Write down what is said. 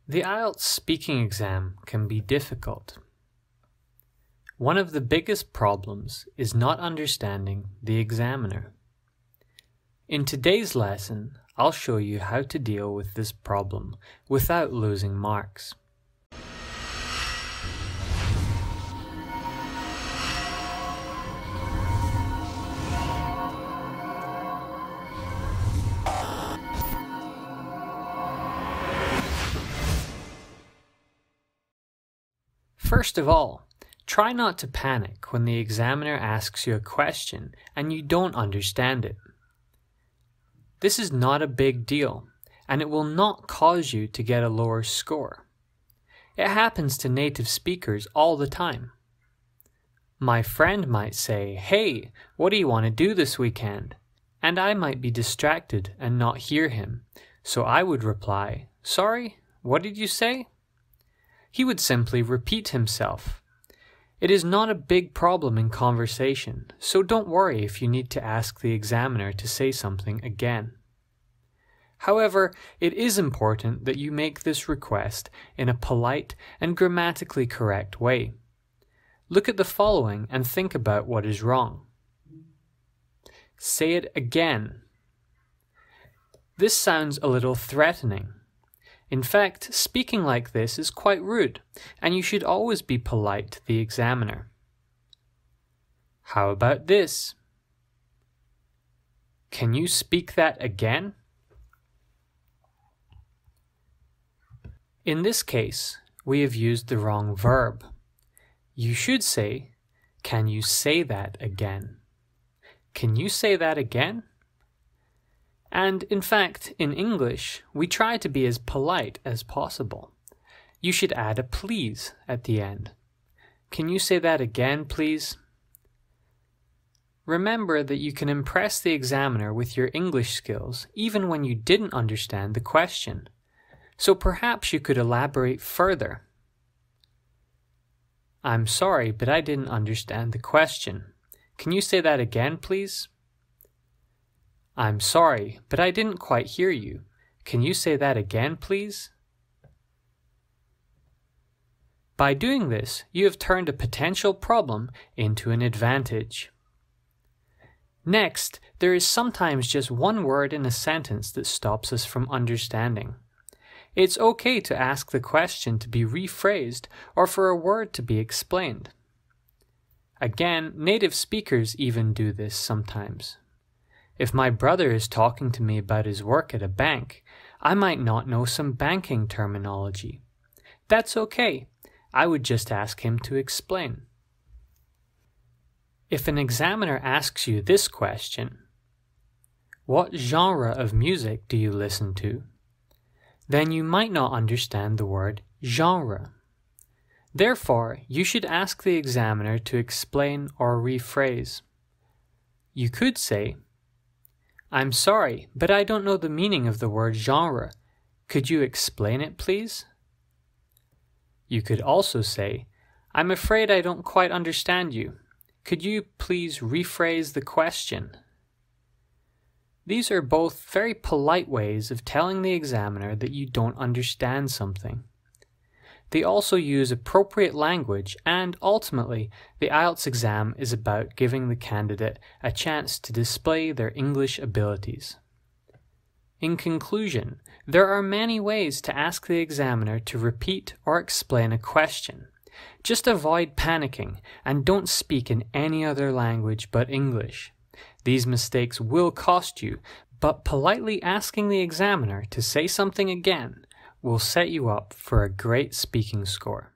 The IELTS speaking exam can be difficult. One of the biggest problems is not understanding the examiner. In today's lesson, I'll show you how to deal with this problem without losing marks. First of all, try not to panic when the examiner asks you a question and you don't understand it. This is not a big deal, and it will not cause you to get a lower score. It happens to native speakers all the time. My friend might say, "Hey, what do you want to do this weekend?" And I might be distracted and not hear him, so I would reply, "Sorry, what did you say?" He would simply repeat himself. It is not a big problem in conversation, so don't worry if you need to ask the examiner to say something again. However, it is important that you make this request in a polite and grammatically correct way. Look at the following and think about what is wrong. Say it again. This sounds a little threatening. In fact, speaking like this is quite rude, and you should always be polite to the examiner. How about this? Can you speak that again? In this case, we have used the wrong verb. You should say, "Can you say that again?" Can you say that again? And in fact, in English, we try to be as polite as possible. You should add a please at the end. Can you say that again, please? Remember that you can impress the examiner with your English skills even when you didn't understand the question. So perhaps you could elaborate further. "I'm sorry, but I didn't understand the question. Can you say that again, please?" "I'm sorry, but I didn't quite hear you. Can you say that again, please?" By doing this, you have turned a potential problem into an advantage. Next, there is sometimes just one word in a sentence that stops us from understanding. It's okay to ask the question to be rephrased or for a word to be explained. Again, native speakers even do this sometimes. If my brother is talking to me about his work at a bank, I might not know some banking terminology. That's okay. I would just ask him to explain. If an examiner asks you this question, "What genre of music do you listen to?" then you might not understand the word genre. Therefore, you should ask the examiner to explain or rephrase. You could say, "I'm sorry, but I don't know the meaning of the word genre. Could you explain it, please?" You could also say, "I'm afraid I don't quite understand you. Could you please rephrase the question?" These are both very polite ways of telling the examiner that you don't understand something. They also use appropriate language, and ultimately, the IELTS exam is about giving the candidate a chance to display their English abilities. In conclusion, there are many ways to ask the examiner to repeat or explain a question. Just avoid panicking and don't speak in any other language but English. These mistakes will cost you, but politely asking the examiner to say something again will set you up for a great speaking score.